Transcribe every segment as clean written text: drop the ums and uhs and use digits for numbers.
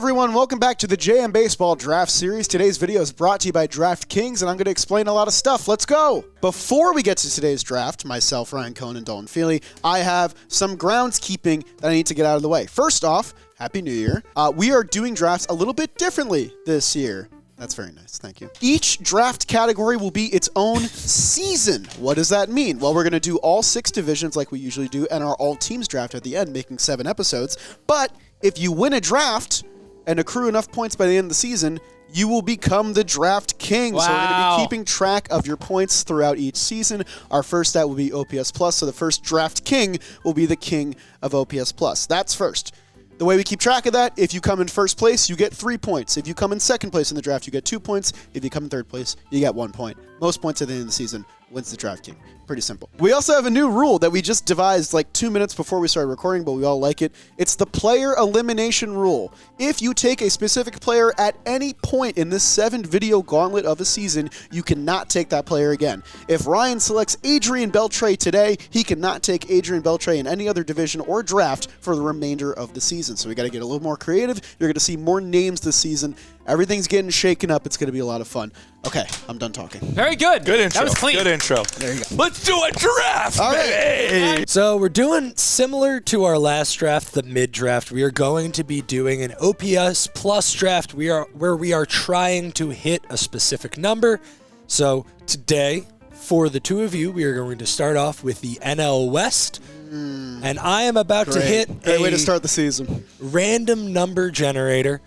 everyone. Welcome back to the JM Baseball Draft Series. Today's video is brought to you by DraftKings, and I'm going to explain a lot of stuff. Let's go. Before we get to today's draft, myself, Ryan Cohen, and Dalton Feely, I have some groundskeeping that I need to get out of the way. First off, Happy New Year. We are doing drafts a little bit differently this year. That's very nice. Thank you. Each draft category will be its own season. What does that mean? Well, we're going to do all 6 divisions like we usually do and our all-teams draft at the end, making 7 episodes. But if you win a draft and accrue enough points by the end of the season, you will become the draft king. Wow. So we're going to be keeping track of your points throughout each season. Our first stat will be OPS+, so the first draft king will be the king of OPS+. That's first. The way we keep track of that, if you come in first place, you get 3 points. If you come in second place in the draft, you get 2 points. If you come in third place, you get 1 point. Most points at the end of the season wins the draft king. Pretty simple. We also have a new rule that we just devised like 2 minutes before we started recording, but we all like it. It's the player elimination rule. If you take a specific player at any point in this 7-video gauntlet of a season, you cannot take that player again. If Ryan selects Adrian Beltre today, he cannot take Adrian Beltre in any other division or draft for the remainder of the season. So we got to get a little more creative. You're going to see more names this season. Everything's getting shaken up. It's going to be a lot of fun. Okay, I'm done talking. Very good. Good intro. That was clean. Good intro. There you go. Let's do a draft, All right. baby. So we're doing similar to our last draft, the mid-draft. We are going to be doing an OPS plus draft where we are trying to hit a specific number. So today, for the two of you, we are going to start off with the NL West. And I am about to hit Great way to start the season. random number generator.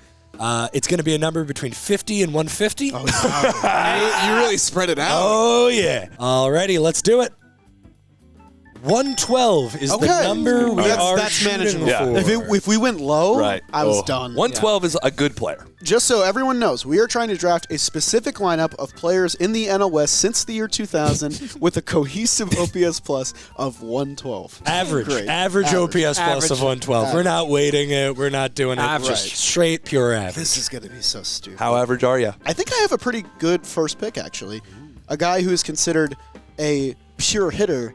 It's going to be a number between 50 and 150. Oh, wow. You really spread it out. Oh, yeah. Alrighty, let's do it. 112 is the number we are that's shooting manageable. Yeah. for. If we went low, Right. I was done. 112 is a good player. Just so everyone knows, we are trying to draft a specific lineup of players in the NL West since the year 2000 with a cohesive OPS plus of 112. Average Great. OPS plus Average. of 112. We're not weighting it. We're not doing it. Average. Just straight, pure average. This is going to be so stupid. How average are you? I think I have a pretty good first pick, actually. A guy who is considered a pure hitter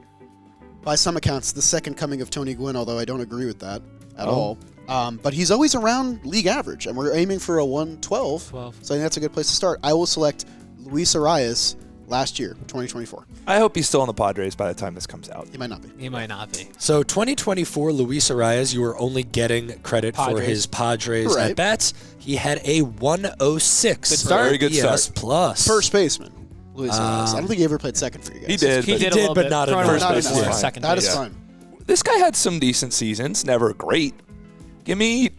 by some accounts, the second coming of Tony Gwynn, although I don't agree with that at all. But he's always around league average, and we're aiming for a 112. So I think that's a good place to start. I will select Luis Arias last year, 2024. I hope he's still on the Padres by the time this comes out. He might not be. He might not be. So 2024, Luis Arias, you were only getting credit for Padres. his Padres Right. at-bats. He had a 106. Good start. Very good OPS start. plus. First baseman, Luis Arias. I don't think he ever played second for you guys. He did. He but did a did, little but bit. not Throwing enough. first Not base enough. and Fine. second That base. is fine. This guy had some decent seasons. Never great. Give me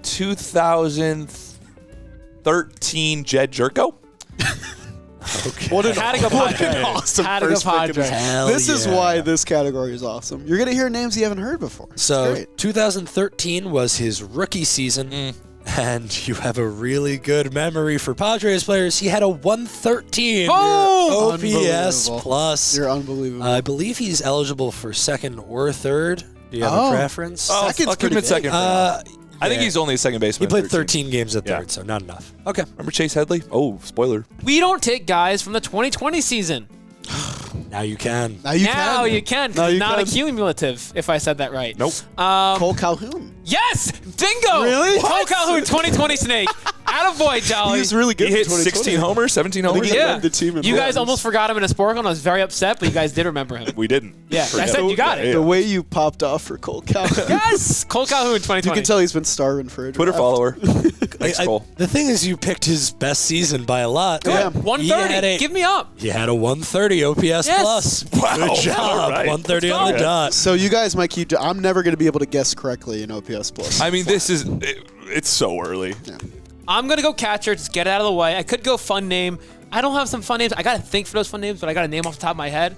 2013 Jed Jerko. What an, Had to go what an Padres. awesome Had to go first pick. Padres. Hell This is yeah. why this category is awesome. You're going to hear names you haven't heard before. It's So great. 2013 was his rookie season. And you have a really good memory for Padres players. He had a 113 Oh! OPS Unbelievable. plus. You're unbelievable. I believe he's eligible for second or third. Do you have Oh. a preference? Oh, Second's I'll give him pretty at second. for now. I think yeah. he's only a second He baseman. played at 13 games at Yeah. third, so not enough. Okay. Remember Chase Headley? Oh, spoiler. We don't take guys from the 2020 season. Now you can. now you now can. you can. 'cause Now it's you not can. cumulative, if I said that right. Nope. Cole Calhoun. Yes! Bingo! Really? Cole Calhoun, 2020 Snake. Attaboy, Jolly. He was really good He hit in 2020. 16 homers, 17 I think homers. he Yeah. led the team in You guys runs. almost forgot him in a sport and I was very upset, but you guys did remember him. We didn't. Yeah, I Forget said you got it. The way you popped off for Cole Calhoun. Yes! Cole Calhoun, 2020. You can tell he's been starving for a Twitter draft. follower. Thanks, Cole. The thing is, you picked his best season by a lot. Yeah. 130. Give me up. He had a 130 OPS Yes. plus. Wow. Good job. All right. 130 on the Okay. dot. So you guys might keep. I'm never going to be able to guess correctly in OPS plus. I mean, it's so early. I'm going to go catcher. Just get it out of the way. I could go fun name. I don't have some fun names. I got to think for those fun names, but I got a name off the top of my head.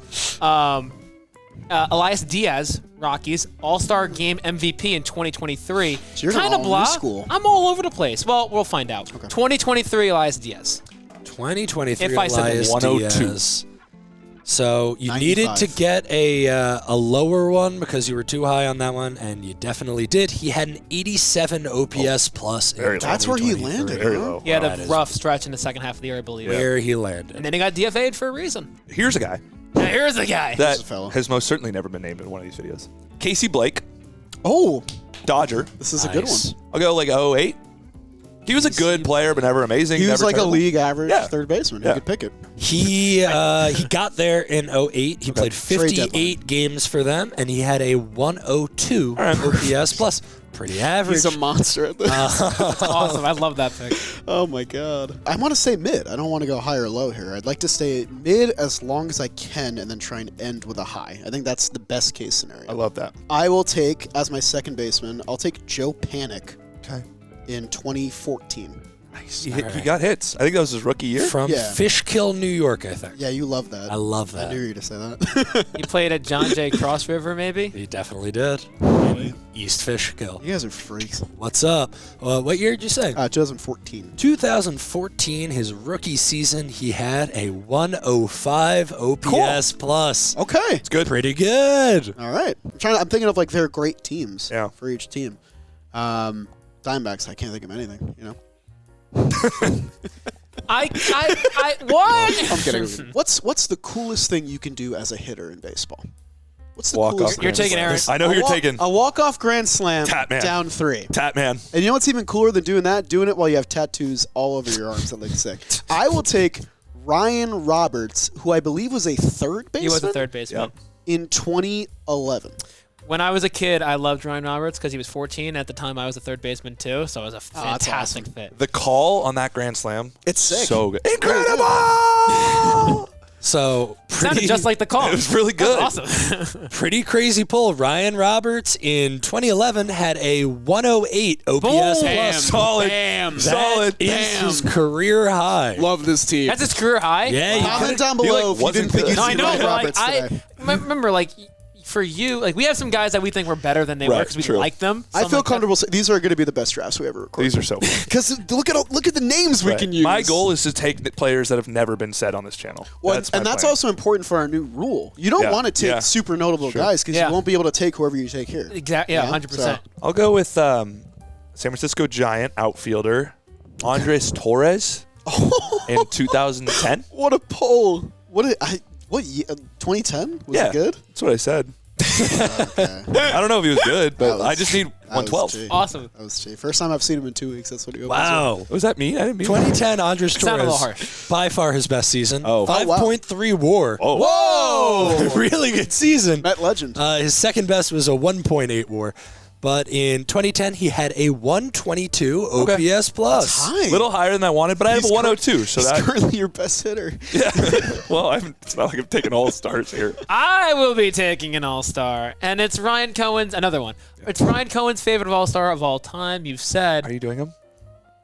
Elias Diaz, Rockies, All-Star Game MVP in 2023. So you're Kinda all new blah. school. I'm all over the place. Well, we'll find out. 2023 Elias Diaz. 2023 If I said Elias 102. Diaz. So you 95. needed to get a lower one because you were too high on that one, and you definitely did. He had an 87 OPS plus. Very in low. That's where he 2023. landed. Very huh? low. He had That a is- rough stretch in the second half of the year, I believe. Where he landed. And then he got DFA'd for a reason. Here's a guy Now, here's the guy. that a fella. has most certainly never been named in one of these videos. Casey Blake, Oh, Dodger. this is a good Nice. one. I'll go like 08. He was a good player, but never amazing. He was never like terrible. a league average Yeah. third baseman. Yeah. You could pick it. He got there in 08. He played Trade 58 games for them, and he had a 102 OPS plus. Pretty average. He's a monster at this. That's awesome. I love that pick. Oh my god. I want to say mid. I don't want to go high or low here. I'd like to stay mid as long as I can and then try and end with a high. I think that's the best case scenario. I love that. I will take, as my second baseman, I'll take Joe Panic Okay. in 2014. Nice. He got hits. I think that was his rookie year. From Yeah. Fishkill, New York, I think. Yeah, you love that. I love I that. knew you were going to say that. You played at John Jay Cross River, maybe? He definitely did. In East Fishkill. You guys are freaks. What's up? What year did you say? 2014. 2014, his rookie season, he had a 105 OPS plus. Okay. It's good. Pretty good. All right. I'm thinking of like their great teams Yeah. for each team. Diamondbacks, I can't think of anything, you know. What? I'm kidding. What's the coolest thing you can do as a hitter in baseball? What's the Walk coolest off. thing? You're taking Aaron. I know who you're taking. A walk-off grand slam Tat man. down 3. Tat man. And you know what's even cooler than doing that? Doing it while you have tattoos all over your arms that look sick. I will take Ryan Roberts, who I believe was a third baseman. He was a third baseman. Yep. in 2011. When I was a kid, I loved Ryan Roberts because he was 14. At the time, I was a third baseman too, so it was a that's fantastic awesome. fit. The call on that grand slam. It's sick. So good. Incredible! So Sounded just like the call. It was really good. That's awesome. pretty crazy pull. Ryan Roberts in 2011 had a 108 OPS Boom. plus. Solid. Bam. Solid. That is his career high. Love this team. That's his career high. Yeah, you Comment could- down below if you wasn't didn't think good. you'd No, see I know, Ryan but Roberts like, today. remember, like, for you, like, we have some guys that we think were better than they were Right, because we true. like them. I So feel I'm like, comfortable saying these are going to be the best drafts we ever recorded. These are so fun. Because look at the names we Right. can use. My goal is to take the players that have never been said on this channel. Well, That's my and that's plan. also important for our new rule. You don't Yeah, want to take yeah. super notable guys because Yeah. you won't be able to take whoever you take here. Exactly. Yeah, 100%. I'll go with San Francisco Giant outfielder Andres Torres in 2010. What a poll! What year? 2010? Was Yeah, it good? that's what I said. Okay. I don't know if he was good, but That was- I just need that was 112. cheap. Awesome. That was cheap. First time I've seen him in 2 weeks. That's what he opens Wow. Was that me? I didn't mean 2010 Andres Sounded a little Torres, harsh. by far his best season. Oh. Oh, wow. 5.3 WAR. Oh. Whoa! Really good season. Met legend. His second best was a 1.8 WAR, but in 2010 he had a 122 OPS plus. High. Little higher than I wanted, but I have a He's 102. So He's that, currently your best hitter. well, it's not like I'm taking all stars here. I will be taking an all-star, and it's Ryan Cohen's, another one. It's Ryan Cohen's favorite all-star of all time. You've said. Are you doing them?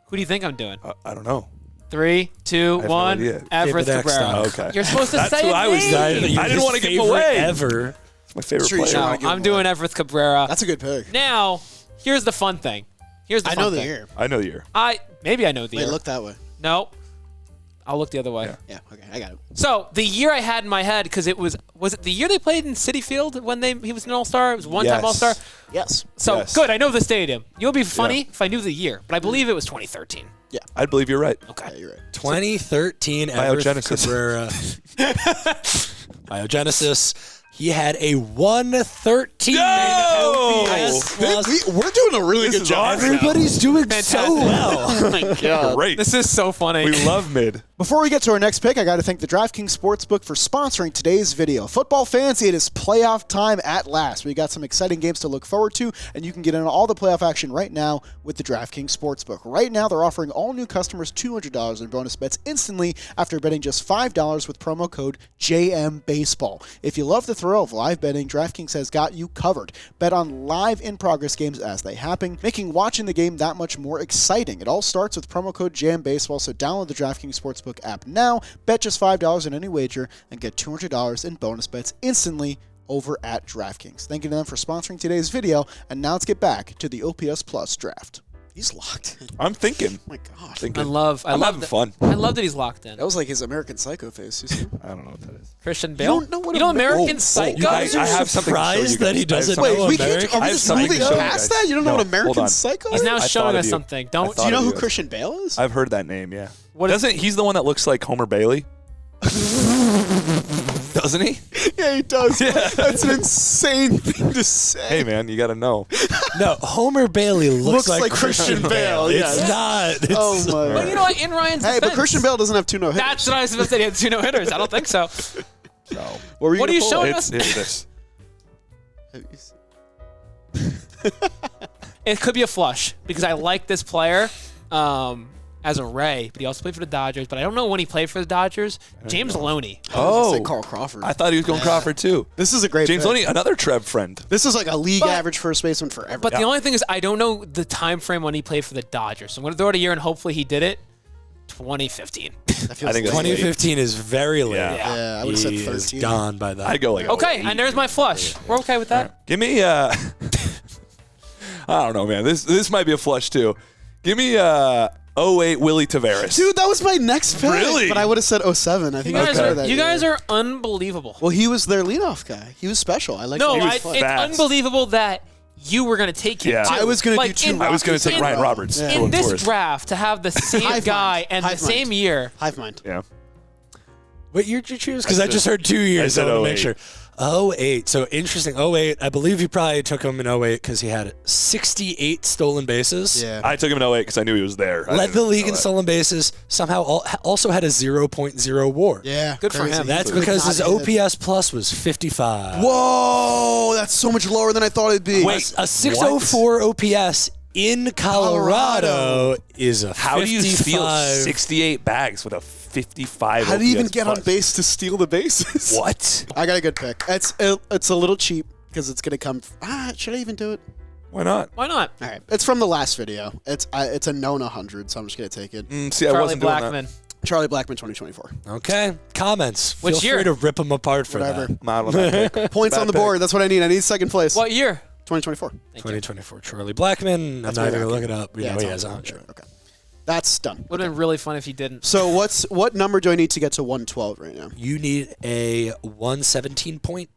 Who do you think I'm doing? I don't know. 3, 2, have no 1. idea. Everett David Cabrera. Eckstein. Okay. You're supposed to That's say who a I was name. thinking. I didn't His want to give him favorite away. ever. It's my favorite Sure you player. should. No, wanna give I'm him doing away. Everett Cabrera. That's a good pick. Now, here's the fun thing. Here's the I fun know the thing. year. I know the year. Maybe I know the Wait, year. look that way. No. I'll look the other way. Yeah. Yeah, okay, I got it. So the year I had in my head, because was it the year they played in Citi Field when he was an All-Star? It was one-time Yes. All-Star. Yes. So Yes. good, I know the stadium. You would be funny Yeah. if I knew the year, but I believe it was 2013. I believe you're right. Okay. Yeah, you're right. 2013 Everett Biogenesis. Cabrera. Biogenesis. He had a 113 No! OPS plus. We're doing a really This good is job. awesome. Everybody's doing so Fantastic. well. Oh my god. Great. This is so funny. We love mid. Before we get to our next pick, I got to thank the DraftKings Sportsbook for sponsoring today's video. Football fans, it is playoff time at last. We got some exciting games to look forward to, and you can get in all the playoff action right now with the DraftKings Sportsbook. Right now, they're offering all new customers $200 in bonus bets instantly after betting just $5 with promo code JMBaseball. If you love the thrill of live betting, DraftKings has got you covered. Bet on live in-progress games as they happen, making watching the game that much more exciting. It all starts with promo code JMBaseball, so download the DraftKings Sportsbook app now, bet just $5 on any wager, and get $200 in bonus bets instantly over at DraftKings. Thank you to them for sponsoring today's video, and now let's get back to the OPS Plus draft. He's locked in. I'm thinking. Oh my God. I love I'm having that, fun. I love that he's locked in. That was like his American Psycho face. You see? I don't know what that is. Christian Bale. don't know what American oh, Psycho? You guys I are have something to show you surprised that he guys. doesn't I have know Wait, we something. can't. American. Are we I have just something moving to show you past guys. that? You don't know No, what hold American on. Psycho He's is? now I showing thought us of you. something. I Don't thought Do you know of who you. Christian Bale is? I've heard that name, yeah. What is- He's the one that looks like Homer Bailey? Doesn't Doesn't he? Yeah, he does. That's an insane thing to say. Hey, man, you got to know. No, Homer Bailey looks like Christian Bale. Yeah. It's not. It's Oh my. But you know what? In Ryan's Hey, but defense, Christian Bale doesn't have 2 no-hitters. That's what I was supposed to say. He had 2 no-hitters. I don't think so. So, What What are you pull? showing it's this. It could be a flush because I like this player as a Ray, but he also played for the Dodgers. But I don't know when he played for the Dodgers. James Loney. Oh, Say Carl Crawford. I thought he was going Crawford, too. This is a great James pick. Loney, another Trev friend. This is like a league But- average first baseman forever. But the only thing is, I don't know the time frame when he played for the Dodgers. So I'm going to throw it a year, and hopefully he did it. 2015. that feels I think that's late. 2015 is very late. Yeah. Yeah, I would have said He 13. is gone by that. I'd go like Okay, 08. and there's my flush. We're okay with that. Give me, I don't know, man. This might be a flush, too. Give me 08 Willie Tavares. Dude, that was my next pick. Really? But I would have said 07. I think You I guys, started are, that you year. guys are unbelievable. Well, he was their leadoff guy. He was special. I like. No, him. it's fast. unbelievable that you were going to take him. Yeah. too. I was going to Like, do 2. I was going to take in- Ryan Roberts. Yeah. for In what it's this worth. draft, to have the same Hive guy mind. and the Hive same mind. year. Hive mind. Yeah. What year did you choose? Because I just heard 2 years. I said I want to make 08. sure. 08. So interesting. 08. I believe you probably took him in 08 because he had 68 stolen bases. Yeah. I took him in 08 because I knew he was there. I Led didn't the know league in that. stolen bases. Somehow also had a 0.0 WAR. Yeah. Good for crazy. him. That's He could because not his hit it. OPS plus was 55. Whoa, that's so much lower than I thought it'd be. Wait, A 604 OPS in Colorado is a 55. How do you steal 68 bags with a 55 How do you even OPS get on plus? base to steal the bases? What? I got a good pick. It's a little cheap because it's gonna come. Should I even do it? Why not? Why not? All right. It's from the last video. It's a known 100, so I'm just gonna take it. See, I Charlie wasn't doing Blackman. Charlie Blackman, 2024. Okay. Comments. Which Feel year? free to rip them apart for Whatever. that. that. I'm out on that pick. Points Bad on the pick. board. That's what I need. I need second place. What year? 2024. Thank you. 2024 Charlie Blackman. That's I'm not way even back. going to look it up. We know it's he on has the 100. board. Okay. That's done. Would have been really fun if he didn't. So what number do I need to get to 112 right now? You need a 117.8.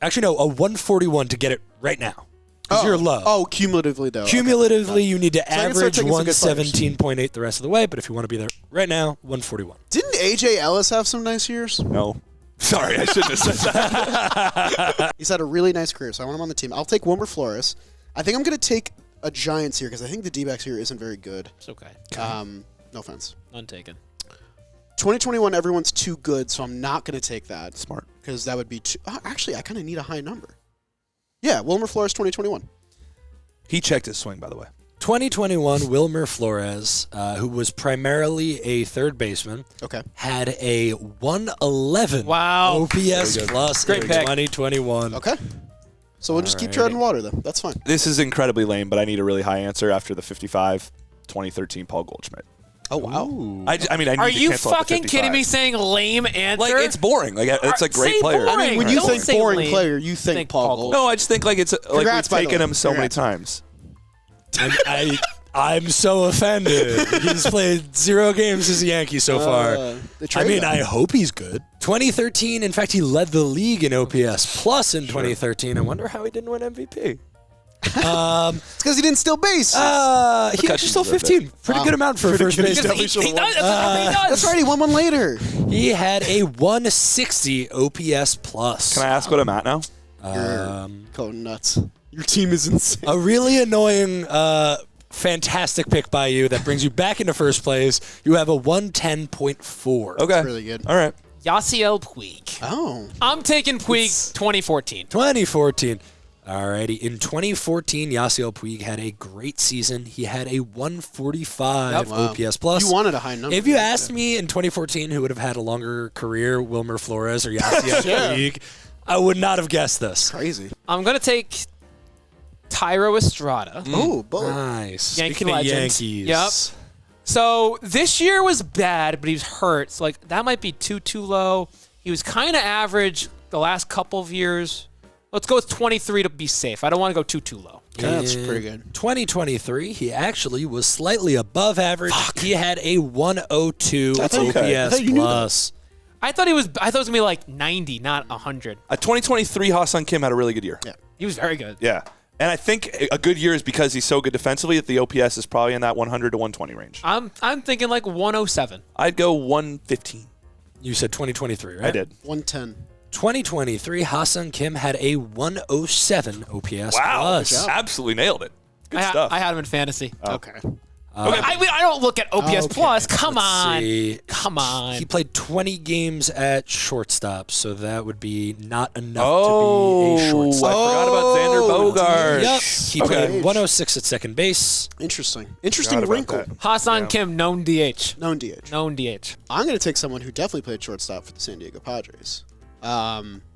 Actually, no, a 141 to get it right now. Because you're low. Oh, cumulatively though. Cumulatively, you need to I can start average taking some good players. 117.8 the rest of the way. But if you want to be there right now, 141. Didn't AJ Ellis have some nice years? No. Sorry, I shouldn't have said that. He's had a really nice career, so I want him on the team. I'll take Wilmer Flores. I think I'm going to take a Giants here because I think the D-backs here isn't very good. It's okay. No offense. None taken. 2021, everyone's too good, so I'm not going to take that. Smart. Because that would be too... actually, I kind of need a high number. Yeah, Wilmer Flores, 2021. He checked his swing, by the way. 2021, Wilmer Flores, who was primarily a third baseman, Okay. had a 111 Wow. OPS plus Great in pick. 2021. Okay. So we'll just keep Alrighty. treading water then. That's fine. This is incredibly lame, but I need a really high answer after the 55, 2013 Paul Goldschmidt. Oh, wow. I mean, I need Are to you cancel out the fucking kidding 55. me saying lame answer? Like, it's boring. Like, it's a great Say player. boring. I mean, when you Don't think say boring lame. player, you think Paul Gold. No, I just think, like, it's like Congrats, we've by the taken way. him so many Congrats. times. I'm so offended. He's played 0 games as a Yankee so far. they I traded mean, him. I hope he's good. 2013, in fact, he led the league in OPS plus in 2013. I wonder how he didn't win MVP. It's because he didn't steal base. He actually McCutcheon stole deserved 15. Pretty good amount for a first base. Because he does. That's what he does. That's right. He won one later. He had a 160 OPS plus. Can I ask what I'm at now? You're going nuts. Your team is insane. A really annoying, fantastic pick by you that brings you back into first place. You have a 110.4. Okay. really good. All right. Yasiel Puig. Oh. I'm taking Puig 2014. 2014. Alrighty. In 2014, Yasiel Puig had a great season. He had a 145 Wow. OPS plus. You wanted a high number. If you asked me in 2014 who would have had a longer career, Wilmer Flores or Yasiel Puig, I would not have guessed this. Crazy. I'm going to take Tyro Estrada. Oh, bullet. Nice. Yankee Speaking of legend. Yankees. Yep. So this year was bad, but he was hurt. So like that might be too low. He was kind of average the last couple of years. Let's go with 23 to be safe. I don't want to go too low. That's In pretty good. 2023, he actually was slightly above average. He had a 102 That's OPS okay. I thought you knew plus. I thought it was going to be like 90, not 100. 2023, Ha-Sung Kim had a really good year. Yeah. He was very good. Yeah. And I think a good year is because he's so good defensively that the OPS is probably in that 100 to 120 range. I'm thinking like 107. I'd go 115. You said 2023, right? I did. 110. 2023, Ha-Seong Kim had a 107 OPS Wow. plus. Absolutely nailed it. Good stuff. I had him in fantasy. Okay. I don't look at OPS Okay. plus. Come Let's on. see. Come on. He played 20 games at shortstop, so that would be not enough Oh, to be a I shortstop. forgot about Xander Bogaerts. Yep. He Okay. played 106 at second base. Interesting Forgot about wrinkle. that. Ha-Seong Kim, known DH. Known DH. Known DH. I'm going to take someone who definitely played shortstop for the San Diego Padres.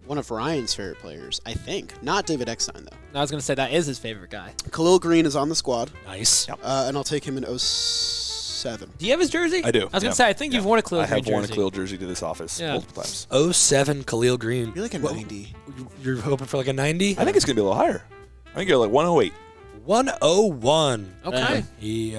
One of Ryan's favorite players, I think. Not David Eckstein, though. I was going to say that is his favorite guy. Khalil Green is on the squad, Nice. and I'll take him in 07. Do you have his jersey? I do. I was going to Yeah. say, I think you've worn a Khalil I Green have worn a jersey. Khalil jersey to this office Yeah. multiple times. 07 Khalil Green. Maybe like a 90. You're hoping for like a 90? I think it's going to be a little higher. I think you're like 108. 101. Okay. He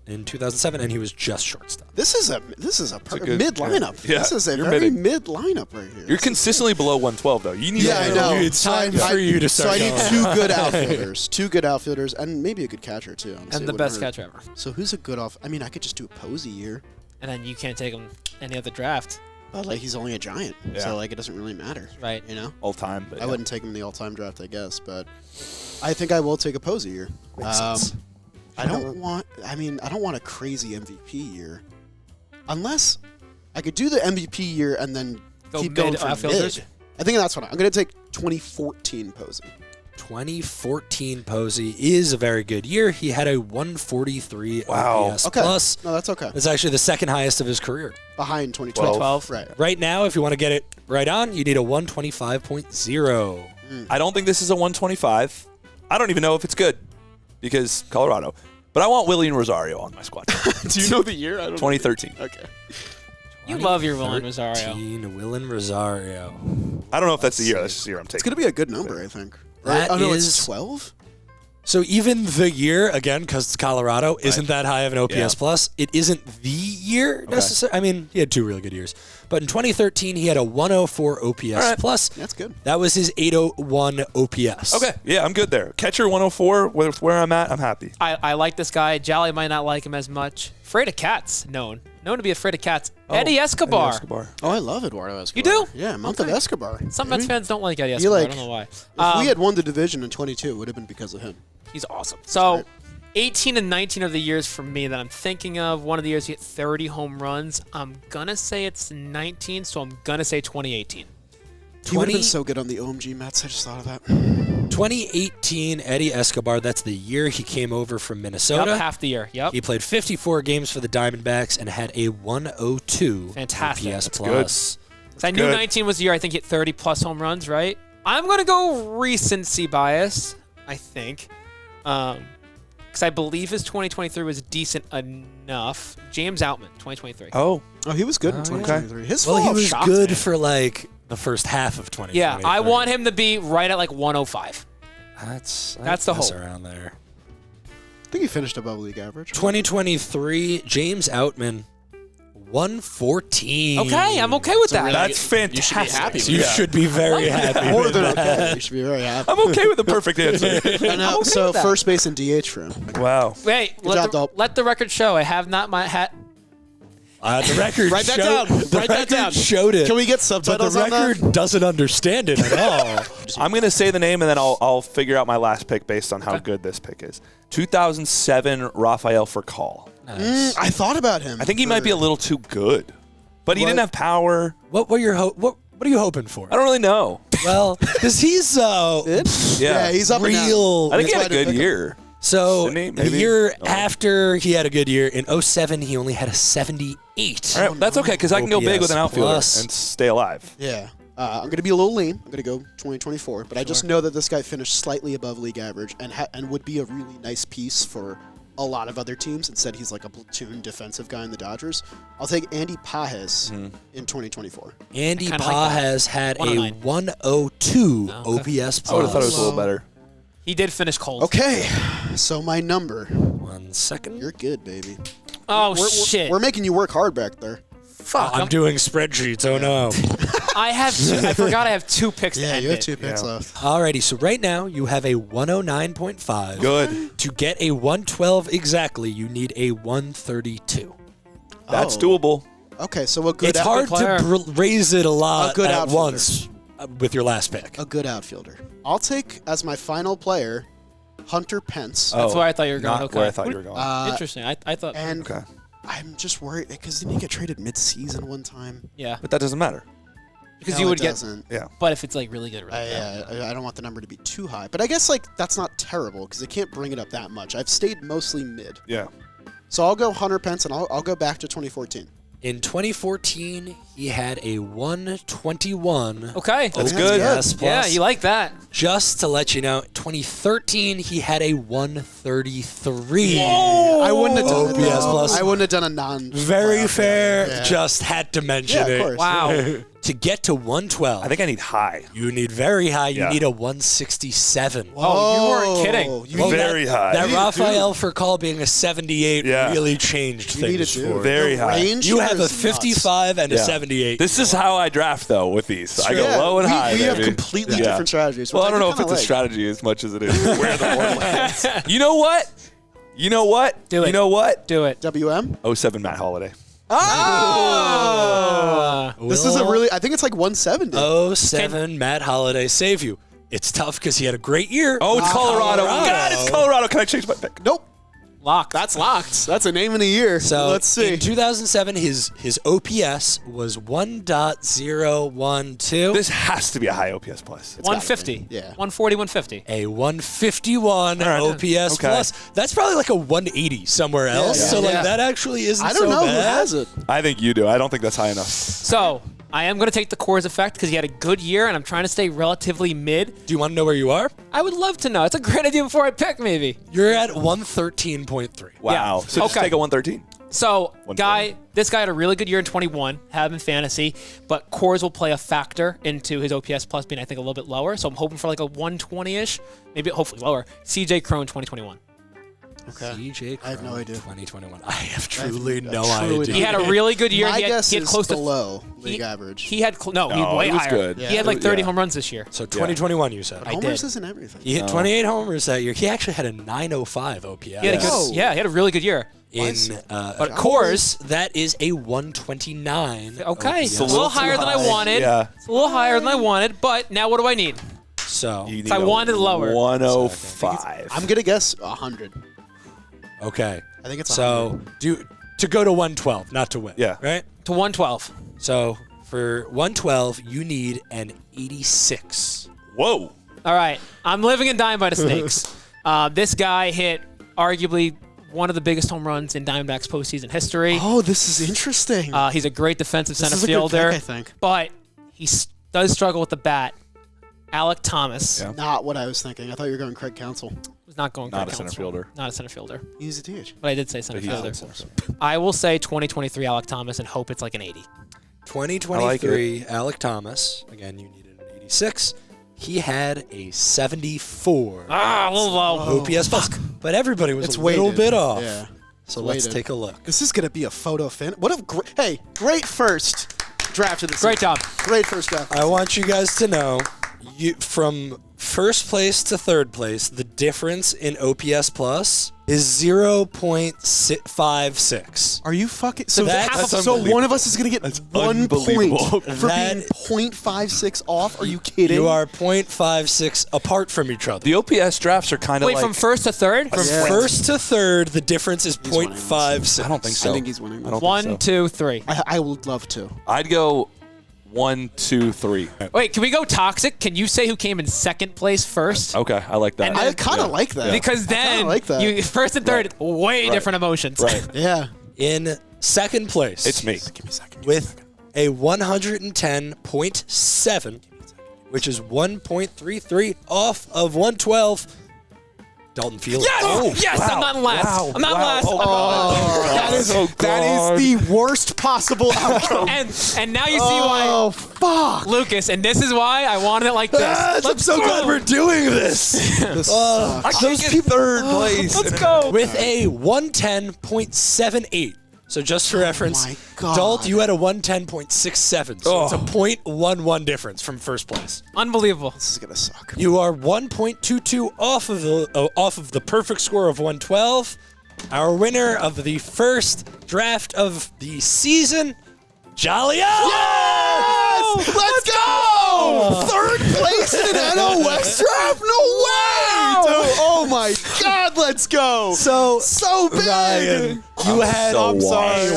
in 2007, and he was just shortstop. This is a good- mid lineup. Yeah, This is a you're very midding. mid lineup right here. You're consistently below 112, though. You need Yeah, I know. It's time for you to start So I need going. two good outfielders, and maybe a good catcher too. Honestly, And It the wouldn't best hurt. catcher ever. So who's a good off? I mean, I could just do a Posey year, And then you can't take him any other draft. but like he's only a Giant, Yeah. so like it doesn't really matter, Right. You know, all time. But I wouldn't take him in the all-time draft, I guess, but I think I will take a Posey year. Makes sense. I don't want a crazy MVP year, unless I could do the MVP year and then Go keep mid going for outfielders? mid. I think that's what I'm going to take. 2014 Posey. 2014 Posey is a very good year. He had a 143 Wow. OPS Okay, plus. no, that's okay. That's actually the second highest of his career. Behind 2012. 12. Right. Right now, if you want to get it right on, you need a 125.0. I don't think this is a 125. I don't even know if it's good because Colorado. But I want Willian Rosario on my squad. Do you know the year? I don't 2013. Okay. You love your Willian Rosario. 2013 Willian Rosario. I don't know if that's the year. That's just the year I'm It's taking. going to be a good number, I think. That Oh, no, is- it's 12? So even the year, again, because it's Colorado, isn't that high of an OPS Yeah. plus. It isn't the year necessarily. I mean, he had two really good years. But in 2013, he had a 104 OPS right. plus. That's good. That was his 801 OPS. Okay, yeah, I'm good there. Catcher 104, with where I'm at, I'm happy. I like this guy. Jolly might not like him as much. Afraid of cats, known to be afraid of cats. Eddie Escobar. Eddie Escobar. Oh, I love Eduardo Escobar. You do? Yeah, Month of Escobar. Some Mets Maybe. fans don't like Eddie You Escobar. like- I don't know why. If we had won the division in 22, it would have been because of him. He's awesome. So, Right. 18 and 19 are the years for me that I'm thinking of. One of the years he hit 30 home runs. I'm going to say it's 19, so I'm going to say 2018. He would have 20 been so good on the OMG Mets. I just thought of that. 2018, Eddie Escobar, that's the year he came over from Minnesota. Yep, half the year. Yep. He played 54 games for the Diamondbacks and had a 102 Fantastic. OPS That's plus. So I knew good. 19 was the year I think he hit 30 plus home runs, right? I'm going to go recency bias, I think. Because I believe his 2023 was decent enough. James Outman, 2023. Oh, Oh, he was good in yeah. 2023. His Well, he fall was shocked good me. for like the first half of 2023. Yeah, I want him to be right at like 105. That's the hope. around there. I think he finished above league average. 2023, James Outman, 114. Okay, I'm okay with that. that's fantastic. You should be happy with You Yeah. should be very happy. More with than that. okay. You should be very happy. I'm okay with the perfect answer. And now, okay so with that. first base and DH for him. Wow. Wait, job, Dalton. let the record show I have not my hat. The record Write that showed, down. The Write that record down. showed it. Can we get but the subtitles on that? record doesn't understand it at all. I'm going to say the name and then I'll figure out my last pick based on how good this pick is. 2007 Rafael Furcal. I thought about him. I think he might be a little too good, but he What? didn't have power. What are you hoping for? I don't really know. Well, because he's Yeah, he's up and down. real. I think he That's had a why I good didn't pick year. So Didn't he? the Maybe? year No. after he had a good year in 07, he only had a 78. All right, that's okay because I can go big with an outfielder plus. and stay alive. Yeah. I'm going to be a little lean. I'm going to go 2024. But I just know that this guy finished slightly above league average and would be a really nice piece for a lot of other teams. Instead, he's like a platoon defensive guy in the Dodgers. I'll take Andy Pajes in 2024. Andy kinda like that. Pajes had a 109. 102 Oh, okay. OPS plus. I would have thought it was a little better. He did finish cold. Okay. So my number. 1 second. You're good, baby. Oh, We're- shit. We're making you work hard back there. Fuck. I'm doing spreadsheets. Oh no. I have two, I forgot I have 2 picks to Yeah, end you have it. 2 picks Yeah. left. Alrighty, so right now you have a 109.5. Good. To get a 112 exactly, you need a 132. That's Oh. doable. Okay, so a good It's hard player. to raise it a lot A good at outfielder. once. with your last pick. A good outfielder. I'll take as my final player Hunter Pence. That's where I thought you were going. Not Okay. where I thought you were going. Interesting. I thought. And Okay. I'm just worried because didn't he get traded mid-season one time? Yeah. But that doesn't matter. Because No, you it would get. doesn't. Yeah. But if it's like really good, really good. I don't want the number to be too high. But I guess like that's not terrible because they can't bring it up that much. I've stayed mostly mid. Yeah. So I'll go Hunter Pence and I'll go back to 2014. In 2014, he had a 121. Okay. That's good. OPS plus. Yeah, you like that. Just to let you know, 2013, he had a 133. I wouldn't have done OPS it. plus. I wouldn't have done a non. Very fair. Yeah. Just had to mention Yeah, of it. course. Wow. To get to 112, I think I need high. you need very high. You Yeah. need a 167. Oh, you weren't kidding. You Well, need, Very high. That You Raphael Furcal being a 78 Yeah. really changed you need a things dude. for Very The high. range you. here Have a is nuts. 55 and a Yeah. 78. This is how I draft, though, with these. I go Yeah, low and high, We have baby. completely Yeah. different strategies. Well, which I don't know if kinda it's a like. strategy as much as it is where the board lands. You know what? You know what? Do it. You know what? Do it. WM? 07 Matt Holiday. This is a really, I think it's like 170. 07 Matt Holiday save you. It's tough because he had a great year. Oh, it's Colorado. Colorado. God, it's Colorado. Can I change my pick? Nope. Lock. That's locked. That's a name in a year. So let's see. in 2007, his OPS was 1.012. This has to be a high OPS plus. 150. Yeah. 140, 150. A 151 All right. OPS Okay. plus. That's probably like a 180 somewhere else. yeah. So like Yeah. that actually isn't I don't so know who bad. has it. I think you do. I don't think that's high enough. So I am going to take the Coors effect because he had a good year, and I'm trying to stay relatively mid. Do you want to know where you are? I would love to know. It's a great idea before I pick, maybe. You're at 113.3. Wow. Yeah. So just Okay. take a 113. So, 120. this guy had a really good year in 21, had him in fantasy, but Coors will play a factor into his OPS plus being, I think, a little bit lower. So I'm hoping for like a 120-ish, maybe hopefully lower. CJ Crone 2021. Okay. CJ I have no idea. 2021. I have truly no truly idea. He had a really good year. My he had, guess he had is close below to league average. He had No, he way it was higher. good. He had like 30 Yeah. home runs this year. So 2021, you said. I Homers did. isn't everything. He hit 28 homers that year. He actually had a 905 OPS. He had a good, Whoa. he had a really good year. In But Coors, that is a 129. Okay, OPS. so a little higher than I wanted. Yeah. It's a little higher than I wanted, but now what do I need? So, You need I a wanted lower. 105. I'm going to guess 100. okay. I think it's So, to go to 112, not to win. Yeah. Right? To 112. So, for 112, you need an 86. Whoa. All right, I'm living and dying by the snakes. This guy hit arguably one of the biggest home runs in Diamondbacks postseason history. Oh, this is interesting. He's a great defensive center is a good fielder, pick, I think. but he does struggle with the bat. Alec Thomas Yeah. Not what I was thinking. I thought you were going Craig Counsell. was not going. Not Craig a center Counsell. fielder. Not a center fielder. He's a DH. But I did say center But he's fielder. a center fielder. I will say 2023 Alec Thomas and hope it's like an 80. 2023, Alec Thomas. Again, you needed an 86. He had a 74. Ah, a little low. OPS plus. But everybody was It's a little weighted. bit off. Yeah. So let's weighted. take a look. This is going to be a photo fin. What a great first draft of the season. Great job. Great first draft. I want you guys to know, from first place to third place, the difference in OPS plus is 0.56. Are you fucking so? That's So one of us is going to get 1 point unbelievable. for That- being 0.56 off. Are you kidding? You are 0.56 apart from each other. The OPS drafts are kind of Wait, like. from first to third? From Yeah. first to third, the difference is winning this. 0.56. I don't think I so. think he's winning. I don't One, think so. 2, 3. I would love to. I'd go 1, 2, 3. Wait, can we go toxic? Can you say who came in second place first? Okay, I like that. And I then- kind of like that. Because I kinda then like that. you first and third, way Right. different emotions. Right. Yeah. In second place, It's me. Give me a second. with a 110.7, which is 1.33 off of 112. Dalton Fields. Yes! Yes! I'm not in last. Wow. I'm not in Wow. last. That is the worst possible outcome. And now you see why, Oh fuck! Lucas, and this is why I wanted it like this. I'm so glad we're doing this. This sucks. I can't get third place. Let's go. With a 110.78. So just for reference, my God. Dalt, you had a 110.67. So it's a 0.11 difference from first place. Unbelievable. This is gonna suck. You are 1.22 off of the perfect score of 112. Our winner of the first draft of the season, Jalio! Yes! Let's go! Third place in an NL West draft? No way! Dude, oh my God, let's go. So big. Ryan, you had so I'm sorry.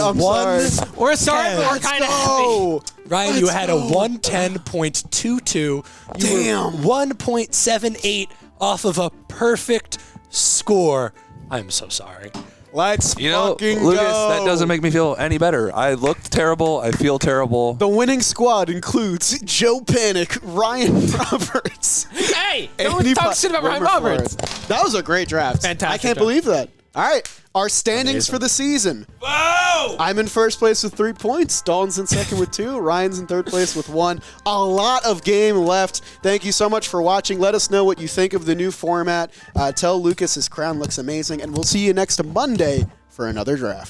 We're sorry, but we're Let's kind of happy. go. Ryan, you had a 110.22. You Damn. were 1.78 off of a perfect score. I'm so sorry. Let's You know, fucking Lucas, go. that doesn't make me feel any better. I looked terrible. I feel terrible. The winning squad includes Joe Panic, Ryan Roberts. Hey, Andy don't talk Pa- shit about Ryan Wilmer Roberts. Flores. That was a great draft. Fantastic I can't draft. believe that. All right, our standings for the season. Whoa! I'm in first place with 3 points. Dalton's in second with 2. Ryan's in third place with 1. A lot of game left. Thank you so much for watching. Let us know what you think of the new format. Tell Lucas his crown looks amazing, and we'll see you next Monday for another draft.